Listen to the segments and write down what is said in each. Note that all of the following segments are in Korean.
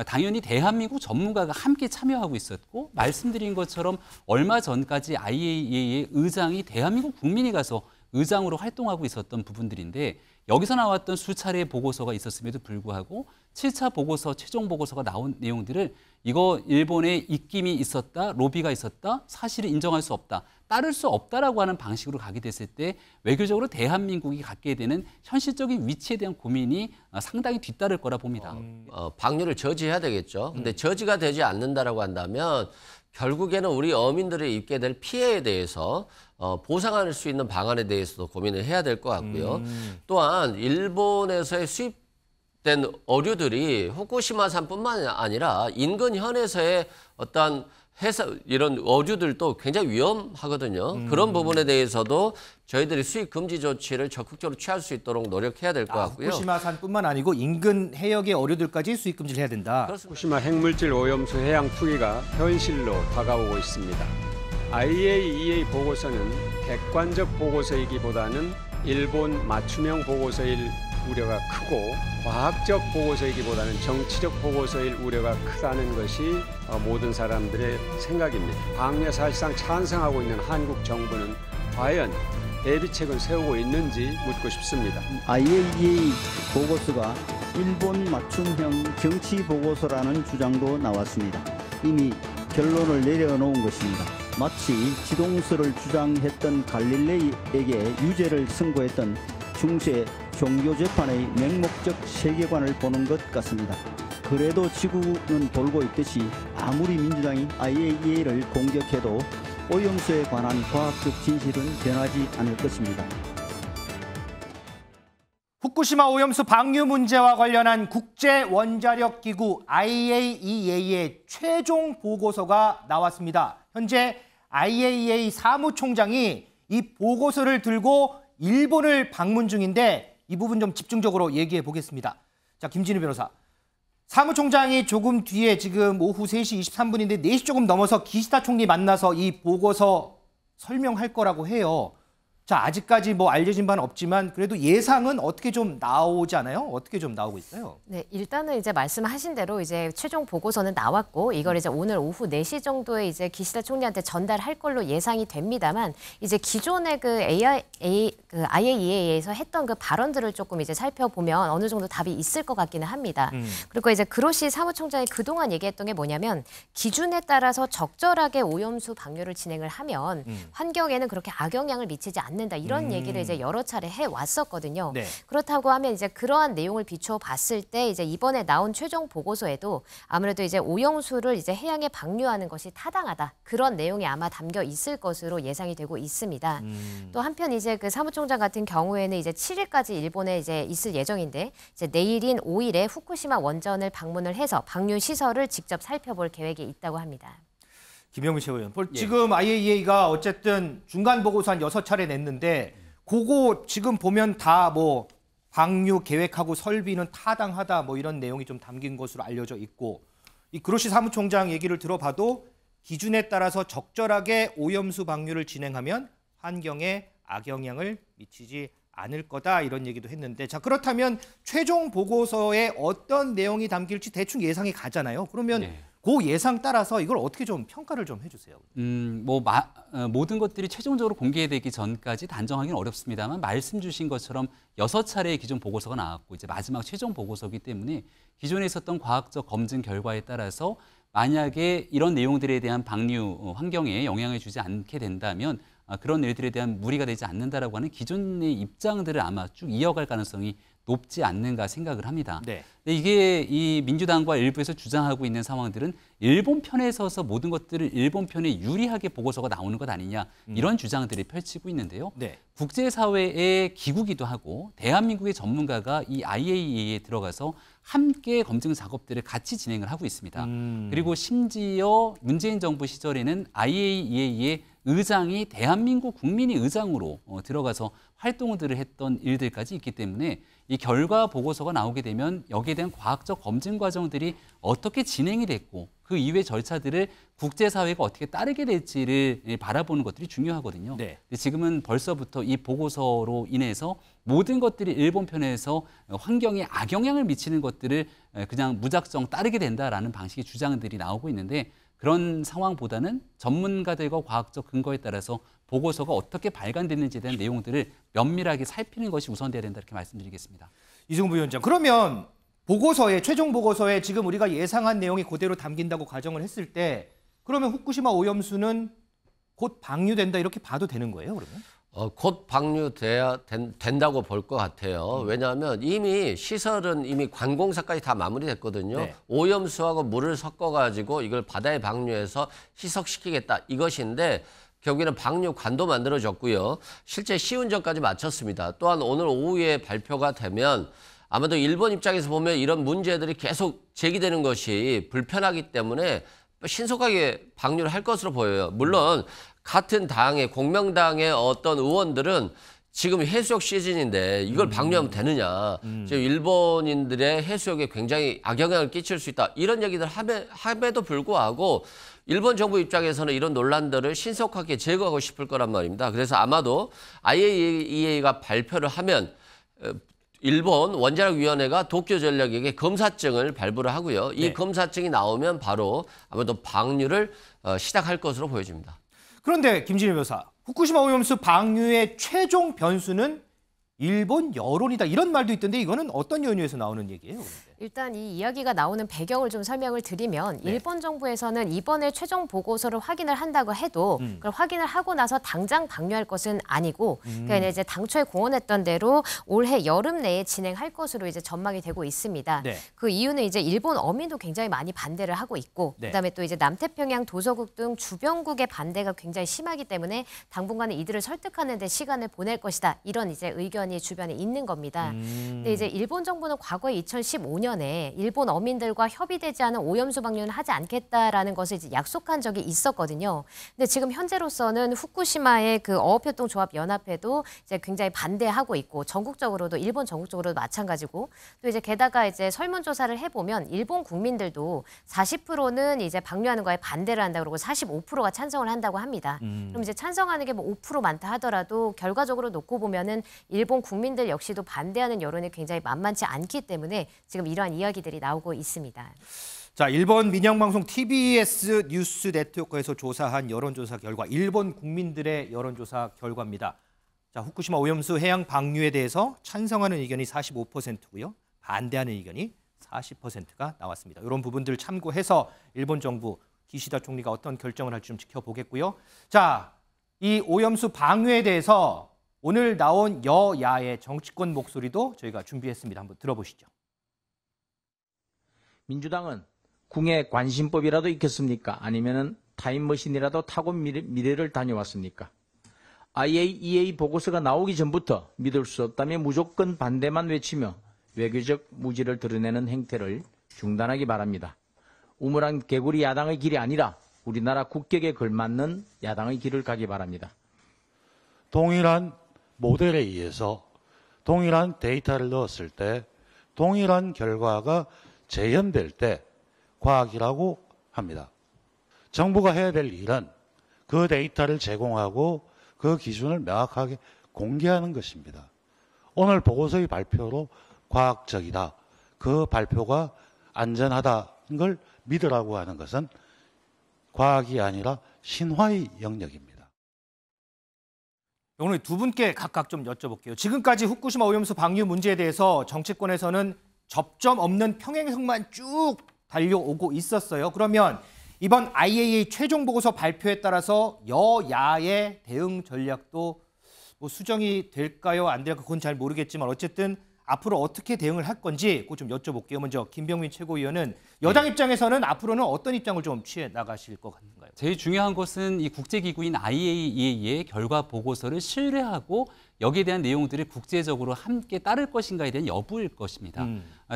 당연히 대한민국 전문가가 함께 참여하고 있었고 말씀드린 것처럼 얼마 전까지 IAEA의 의장이 대한민국 국민이 가서 의장으로 활동하고 있었던 부분들인데 여기서 나왔던 수차례의 보고서가 있었음에도 불구하고 7차 보고서, 최종 보고서가 나온 내용들을 이거 일본에 입김이 있었다, 로비가 있었다, 사실을 인정할 수 없다, 따를 수 없다라고 하는 방식으로 가게 됐을 때 외교적으로 대한민국이 갖게 되는 현실적인 위치에 대한 고민이 상당히 뒤따를 거라 봅니다. 방류를 저지해야 되겠죠. 근데 저지가 되지 않는다라고 한다면 결국에는 우리 어민들이 입게 될 피해에 대해서 보상할 수 있는 방안에 대해서도 고민을 해야 될 것 같고요. 또한 일본에서의 수입된 어류들이 후쿠시마산뿐만 아니라 인근 현에서의 어떤 이런 어류들도 굉장히 위험하거든요. 그런 부분에 대해서도 저희들이 수입 금지 조치를 적극적으로 취할 수 있도록 노력해야 될 것 같고요. 후쿠시마산뿐만 아니고 인근 해역의 어류들까지 수입 금지를 해야 된다. 후쿠시마 핵물질 오염수 해양 투기가 현실로 다가오고 있습니다. IAEA 보고서는 객관적 보고서이기보다는 일본 맞춤형 보고서일 우려가 크고 과학적 보고서이기보다는 정치적 보고서일 우려가 크다는 것이 모든 사람들의 생각입니다. 방류에 사실상 찬성하고 있는 한국 정부는 과연 대비책을 세우고 있는지 묻고 싶습니다. IAEA 보고서가 일본 맞춤형 정치 보고서라는 주장도 나왔습니다. 이미 결론을 내려놓은 것입니다. 마치 지동설을 주장했던 갈릴레이에게 유죄를 선고했던 중세 종교재판의 맹목적 세계관을 보는 것 같습니다. 그래도 지구는 돌고 있듯이 아무리 민주당이 IAEA를 공격해도 오염수에 관한 과학적 진실은 변하지 않을 것입니다. 후쿠시마 오염수 방류 문제와 관련한 국제원자력기구 IAEA의 최종 보고서가 나왔습니다. 현재 IAEA 사무총장이 이 보고서를 들고 일본을 방문 중인데 이 부분 좀 집중적으로 얘기해 보겠습니다. 자, 김진우 변호사. 사무총장이 조금 뒤에 지금 오후 3시 23분인데 4시 조금 넘어서 기시다 총리 만나서 이 보고서 설명할 거라고 해요. 자, 아직까지 뭐 알려진 바는 없지만 그래도 예상은 어떻게 좀 나오지 않아요? 어떻게 좀 나오고 있어요? 네, 일단은 이제 말씀하신 대로 이제 최종 보고서는 나왔고 이걸 이제 오늘 오후 4시 정도에 이제 기시다 총리한테 전달할 걸로 예상이 됩니다만 이제 기존의 그 IAEA에서 했던 그 발언들을 조금 이제 살펴보면 어느 정도 답이 있을 것 같기는 합니다. 그리고 이제 그로시 사무총장이 그동안 얘기했던 게 뭐냐면 기준에 따라서 적절하게 오염수 방류를 진행을 하면 환경에는 그렇게 악영향을 미치지 않는다. 이런 얘기를 이제 여러 차례 해 왔었거든요. 네. 그렇다고 하면 이제 그러한 내용을 비추어 봤을 때 이제 이번에 나온 최종 보고서에도 아무래도 이제 오염수를 이제 해양에 방류하는 것이 타당하다. 그런 내용이 아마 담겨 있을 것으로 예상이 되고 있습니다. 또 한편 이제 그 사무총장 같은 경우에는 이제 7일까지 일본에 이제 있을 예정인데 이제 내일인 5일에 후쿠시마 원전을 방문을 해서 방류 시설을 직접 살펴볼 계획이 있다고 합니다. 김영민 최고위원. 지금 IAEA가 어쨌든 중간 보고서 한 6차례 냈는데 그거 지금 보면 다 뭐 방류 계획하고 설비는 타당하다 뭐 이런 내용이 좀 담긴 것으로 알려져 있고 이 그로시 사무총장 얘기를 들어봐도 기준에 따라서 적절하게 오염수 방류를 진행하면 환경에 악영향을 미치지 않을 거다 이런 얘기도 했는데 자 그렇다면 최종 보고서에 어떤 내용이 담길지 대충 예상이 가잖아요. 그러면 네. 그 예상 따라서 이걸 어떻게 좀 평가를 좀 해주세요. 모든 것들이 최종적으로 공개되기 전까지 단정하기는 어렵습니다만 말씀 주신 것처럼 6차례의 기존 보고서가 나왔고 이제 마지막 최종 보고서이기 때문에 기존에 있었던 과학적 검증 결과에 따라서 만약에 이런 내용들에 대한 방류 환경에 영향을 주지 않게 된다면 그런 일들에 대한 무리가 되지 않는다라고 하는 기존의 입장들을 아마 쭉 이어갈 가능성이 높지 않는가 생각을 합니다. 네. 근데 이게 이 민주당과 일부에서 주장하고 있는 상황들은 일본 편에 서서 모든 것들을 일본 편에 유리하게 보고서가 나오는 것 아니냐 이런 주장들이 펼치고 있는데요. 네. 국제사회의 기구기도 하고 대한민국의 전문가가 이 IAEA에 들어가서 함께 검증 작업들을 같이 진행을 하고 있습니다. 그리고 심지어 문재인 정부 시절에는 IAEA의 의장이 대한민국 국민의 의장으로 들어가서 활동들을 했던 일들까지 있기 때문에 이 결과 보고서가 나오게 되면 여기에 대한 과학적 검증 과정들이 어떻게 진행이 됐고 그 이후의 절차들을 국제사회가 어떻게 따르게 될지를 바라보는 것들이 중요하거든요. 네. 근데 지금은 벌써부터 이 보고서로 인해서 모든 것들이 일본 편에서 환경에 악영향을 미치는 것들을 그냥 무작정 따르게 된다라는 방식의 주장들이 나오고 있는데 그런 상황보다는 전문가들과 과학적 근거에 따라서 보고서가 어떻게 발간됐는지에 대한 내용들을 면밀하게 살피는 것이 우선돼야 된다 이렇게 말씀드리겠습니다. 이승우 부위원장, 그러면 보고서에 최종 보고서에 지금 우리가 예상한 내용이 그대로 담긴다고 가정을 했을 때 그러면 후쿠시마 오염수는 곧 방류된다 이렇게 봐도 되는 거예요, 그러면? 곧 된다고 볼 것 같아요. 왜냐하면 이미 시설은 이미 관공사까지 다 마무리됐거든요. 네. 오염수하고 물을 섞어가지고 이걸 바다에 방류해서 희석시키겠다 이것인데 결국에는 방류관도 만들어졌고요. 실제 시운전까지 마쳤습니다. 또한 오늘 오후에 발표가 되면 아마도 일본 입장에서 보면 이런 문제들이 계속 제기되는 것이 불편하기 때문에 신속하게 방류를 할 것으로 보여요. 물론 같은 당의 공명당의 어떤 의원들은 지금 해수욕 시즌인데 이걸 방류하면 되느냐. 지금 일본인들의 해수욕에 굉장히 악영향을 끼칠 수 있다. 이런 얘기들 함에도 불구하고 일본 정부 입장에서는 이런 논란들을 신속하게 제거하고 싶을 거란 말입니다. 그래서 아마도 IAEA가 발표를 하면 일본 원자력위원회가 도쿄전력에게 검사증을 발부를 하고요. 이 네. 검사증이 나오면 바로 아마도 방류를 시작할 것으로 보여집니다. 그런데 김진일 변호사, 후쿠시마 오염수 방류의 최종 변수는 일본 여론이다 이런 말도 있던데 이거는 어떤 연유에서 나오는 얘기예요? 그런데? 일단 이 이야기가 나오는 배경을 좀 설명을 드리면 네. 일본 정부에서는 이번에 최종 보고서를 확인을 한다고 해도 그걸 확인을 하고 나서 당장 방류할 것은 아니고 그러니까 이제 당초에 공언했던 대로 올해 여름 내에 진행할 것으로 이제 전망이 되고 있습니다. 네. 그 이유는 이제 일본 어민도 굉장히 많이 반대를 하고 있고 네. 그다음에 또 이제 남태평양 도서국 등 주변국의 반대가 굉장히 심하기 때문에 당분간은 이들을 설득하는 데 시간을 보낼 것이다. 이런 이제 의견이 주변에 있는 겁니다. 근데 이제 일본 정부는 과거에 2015년에 일본 어민들과 협의되지 않은 오염수 방류는 하지 않겠다라는 것을 이제 약속한 적이 있었거든요. 근데 지금 현재로서는 후쿠시마의 그 어업협동조합 연합회도 이제 굉장히 반대하고 있고 전국적으로도 일본 전국적으로도 마찬가지고 또 이제 게다가 이제 설문조사를 해보면 일본 국민들도 40%는 이제 방류하는 거에 반대를 한다 그러고 45%가 찬성을 한다고 합니다. 그럼 이제 찬성하는 게 뭐 5% 많다 하더라도 결과적으로 놓고 보면은 일본 국민들 역시도 반대하는 여론이 굉장히 만만치 않기 때문에 지금 이러한 이야기들이 나오고 있습니다. 자, 일본 민영방송 TBS 뉴스 네트워크에서 조사한 여론조사 결과, 일본 국민들의 여론조사 결과입니다. 자, 후쿠시마 오염수 해양 방류에 대해서 찬성하는 의견이 45%고요. 반대하는 의견이 40%가 나왔습니다. 이런 부분들 참고해서 일본 정부 기시다 총리가 어떤 결정을 할지 좀 지켜보겠고요. 자, 이 오염수 방류에 대해서 오늘 나온 여야의 정치권 목소리도 저희가 준비했습니다. 한번 들어보시죠. 민주당은 궁예 관심법이라도 있겠습니까? 아니면은 타임머신이라도 타고 미래를 다녀왔습니까? IAEA 보고서가 나오기 전부터 믿을 수 없다며 무조건 반대만 외치며 외교적 무지를 드러내는 행태를 중단하기 바랍니다. 우물한 개구리 야당의 길이 아니라 우리나라 국격에 걸맞는 야당의 길을 가기 바랍니다. 동일한 모델에 의해서 동일한 데이터를 넣었을 때 동일한 결과가 재현될 때 과학이라고 합니다. 정부가 해야 될 일은 그 데이터를 제공하고 그 기준을 명확하게 공개하는 것입니다. 오늘 보고서의 발표로 과학적이다, 그 발표가 안전하다는 걸 믿으라고 하는 것은 과학이 아니라 신화의 영역입니다. 오늘 두 분께 각각 좀 여쭤볼게요. 지금까지 후쿠시마 오염수 방류 문제에 대해서 정치권에서는 접점 없는 평행선만 쭉 달려오고 있었어요. 그러면 이번 IAEA 최종 보고서 발표에 따라서 여야의 대응 전략도 뭐 수정이 될까요? 안 될까요? 그건 잘 모르겠지만 어쨌든 앞으로 어떻게 대응을 할 건지 그거 좀 여쭤볼게요. 먼저 김병민 최고위원은 여당 입장에서는 앞으로는 어떤 입장을 좀 취해 나가실 것 같은가요? 제일 중요한 것은 이 국제기구인 IAEA의 결과 보고서를 신뢰하고 여기에 대한 내용들을 국제적으로 함께 따를 것인가에 대한 여부일 것입니다.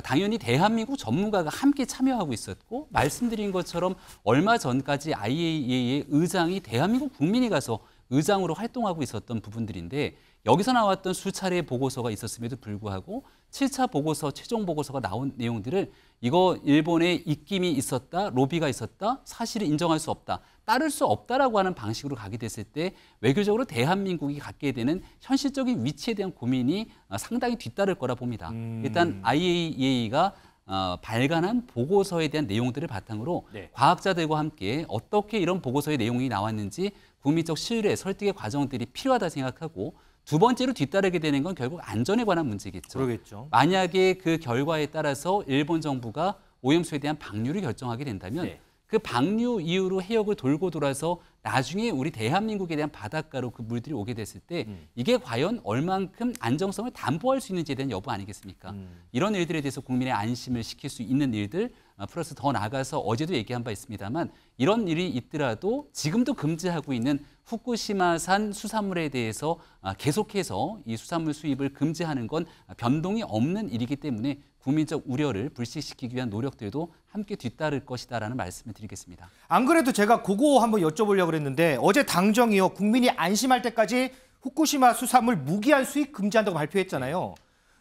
당연히 대한민국 전문가가 함께 참여하고 있었고 말씀드린 것처럼 얼마 전까지 IAEA의 의장이 대한민국 국민이 가서 의장으로 활동하고 있었던 부분들인데 여기서 나왔던 수차례의 보고서가 있었음에도 불구하고 7차 보고서, 최종 보고서가 나온 내용들을 이거 일본에 입김이 있었다, 로비가 있었다, 사실을 인정할 수 없다, 따를 수 없다라고 하는 방식으로 가게 됐을 때 외교적으로 대한민국이 갖게 되는 현실적인 위치에 대한 고민이 상당히 뒤따를 거라 봅니다. 일단 IAEA가 발간한 보고서에 대한 내용들을 바탕으로 네. 과학자들과 함께 어떻게 이런 보고서의 내용이 나왔는지 국민적 신뢰, 설득의 과정들이 필요하다 생각하고 두 번째로 뒤따르게 되는 건 결국 안전에 관한 문제겠죠. 그러겠죠. 만약에 그 결과에 따라서 일본 정부가 오염수에 대한 방류를 결정하게 된다면 네. 그 방류 이후로 해역을 돌고 돌아서 나중에 우리 대한민국에 대한 바닷가로 그 물들이 오게 됐을 때 이게 과연 얼만큼 안정성을 담보할 수 있는지에 대한 여부 아니겠습니까? 이런 일들에 대해서 국민의 안심을 시킬 수 있는 일들 플러스 더 나아가서 어제도 얘기한 바 있습니다만 이런 일이 있더라도 지금도 금지하고 있는 후쿠시마산 수산물에 대해서 계속해서 이 수산물 수입을 금지하는 건 변동이 없는 일이기 때문에 국민적 우려를 불식시키기 위한 노력들도 함께 뒤따를 것이다라는 말씀을 드리겠습니다. 안 그래도 제가 그거 한번 여쭤보려고 그랬는데 어제 당정이요. 국민이 안심할 때까지 후쿠시마 수산물 무기한 수입 금지한다고 발표했잖아요.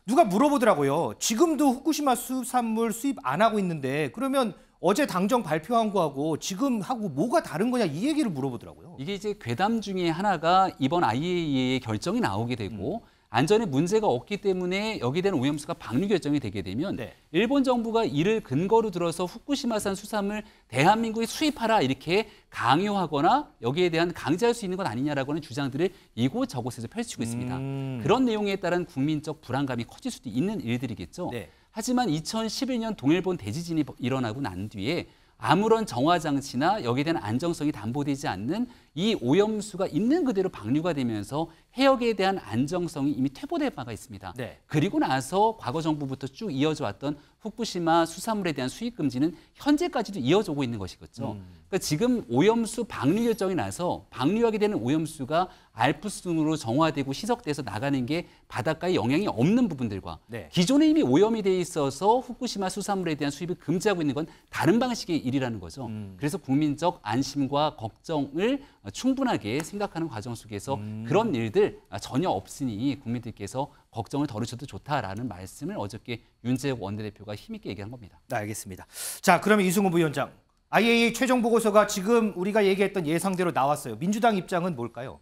누가 물어보더라고요. 지금도 후쿠시마 수산물 수입 안 하고 있는데 그러면 어제 당정 발표한 거하고 지금 하고 뭐가 다른 거냐 이 얘기를 물어보더라고요. 이게 이제 괴담 중에 하나가 이번 IAEA의 결정이 나오게 되고 안전에 문제가 없기 때문에 여기에 대한 오염수가 방류 결정이 되게 되면 네. 일본 정부가 이를 근거로 들어서 후쿠시마산 수산물 대한민국에 수입하라 이렇게 강요하거나 여기에 대한 강제할 수 있는 것 아니냐라고 하는 주장들을 이곳저곳에서 펼치고 있습니다. 그런 내용에 따른 국민적 불안감이 커질 수도 있는 일들이겠죠. 네. 하지만 2011년 동일본 대지진이 일어나고 난 뒤에 아무런 정화 장치나 여기에 대한 안정성이 담보되지 않는 이 오염수가 있는 그대로 방류가 되면서 해역에 대한 안정성이 이미 퇴보될 바가 있습니다. 네. 그리고 나서 과거 정부부터 쭉 이어져 왔던 후쿠시마 수산물에 대한 수입 금지는 현재까지도 이어지고 있는 것이겠죠. 그러니까 지금 오염수 방류 결정이 나서 방류하게 되는 오염수가 알프스등으로 정화되고 희석돼서 나가는 게 바닷가에 영향이 없는 부분들과 네. 기존에 이미 오염이 돼 있어서 후쿠시마 수산물에 대한 수입을 금지하고 있는 건 다른 방식의 일이라는 거죠. 그래서 국민적 안심과 걱정을 충분하게 생각하는 과정 속에서 그런 일들 전혀 없으니 국민들께서 걱정을 덜으셔도 좋다라는 말씀을 어저께 윤재욱 원내대표가 힘있게 얘기한 겁니다. 네, 알겠습니다. 자, 그러면 이승우 부위원장. IAEA 최종 보고서가 지금 우리가 얘기했던 예상대로 나왔어요. 민주당 입장은 뭘까요?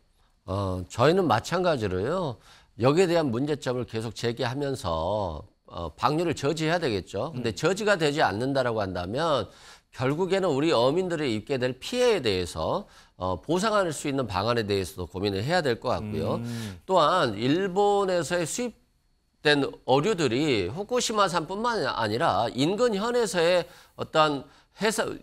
저희는 마찬가지로요. 여기에 대한 문제점을 계속 제기하면서 방류를 저지해야 되겠죠. 근데 저지가 되지 않는다라고 한다면 결국에는 우리 어민들이 입게 될 피해에 대해서 보상할 수 있는 방안에 대해서도 고민을 해야 될 것 같고요. 또한 일본에서의 수입된 어류들이 후쿠시마산뿐만 아니라 인근 현에서의 어떤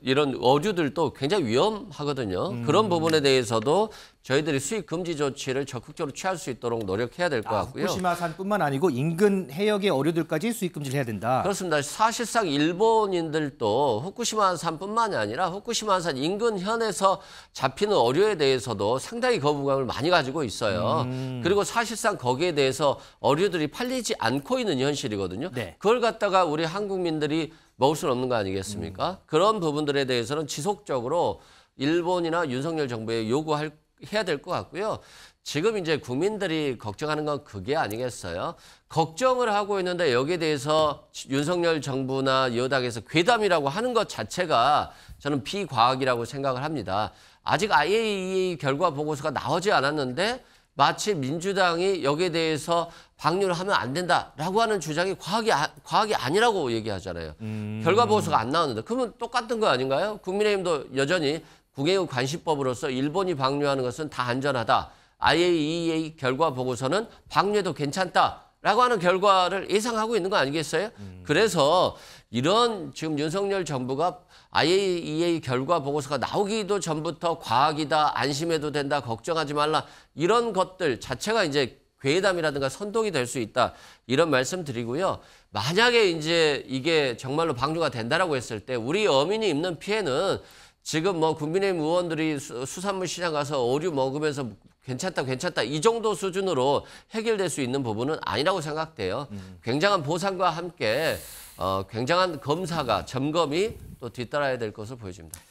이런 어류들도 굉장히 위험하거든요. 그런 부분에 대해서도 저희들이 수입 금지 조치를 적극적으로 취할 수 있도록 노력해야 될 것 같고요. 후쿠시마산뿐만 아니고 인근 해역의 어류들까지 수입 금지를 해야 된다. 그렇습니다. 사실상 일본인들도 후쿠시마산뿐만이 아니라 후쿠시마산 인근 현에서 잡히는 어류에 대해서도 상당히 거부감을 많이 가지고 있어요. 그리고 사실상 거기에 대해서 어류들이 팔리지 않고 있는 현실이거든요. 네. 그걸 갖다가 우리 한국민들이 먹을 수는 없는 거 아니겠습니까? 그런 부분들에 대해서는 지속적으로 일본이나 윤석열 정부에 요구해야 될 것 같고요. 지금 이제 국민들이 걱정하는 건 그게 아니겠어요? 걱정을 하고 있는데 여기에 대해서 윤석열 정부나 여당에서 괴담이라고 하는 것 자체가 저는 비과학이라고 생각을 합니다. 아직 IAEA 결과 보고서가 나오지 않았는데 마치 민주당이 여기에 대해서 방류를 하면 안 된다라고 하는 주장이 과학이 아니라고 얘기하잖아요. 결과 보고서가 안 나왔는데 그러면 똑같은 거 아닌가요? 국민의힘도 여전히 국외유 관시법으로서 일본이 방류하는 것은 다 안전하다. IAEA 결과 보고서는 방류해도 괜찮다라고 하는 결과를 예상하고 있는 거 아니겠어요? 그래서 이런 지금 윤석열 정부가 IAEA 결과 보고서가 나오기도 전부터 과학이다, 안심해도 된다, 걱정하지 말라 이런 것들 자체가 이제 괴담이라든가 선동이 될 수 있다 이런 말씀 드리고요. 만약에 이제 이게 정말로 방류가 된다라고 했을 때 우리 어민이 입는 피해는 지금 뭐 국민의힘 의원들이 수산물 시장 가서 어류 먹으면서 괜찮다 이 정도 수준으로 해결될 수 있는 부분은 아니라고 생각돼요. 굉장한 보상과 함께 굉장한 검사가 점검이 또 뒤따라야 될 것으로 보여집니다.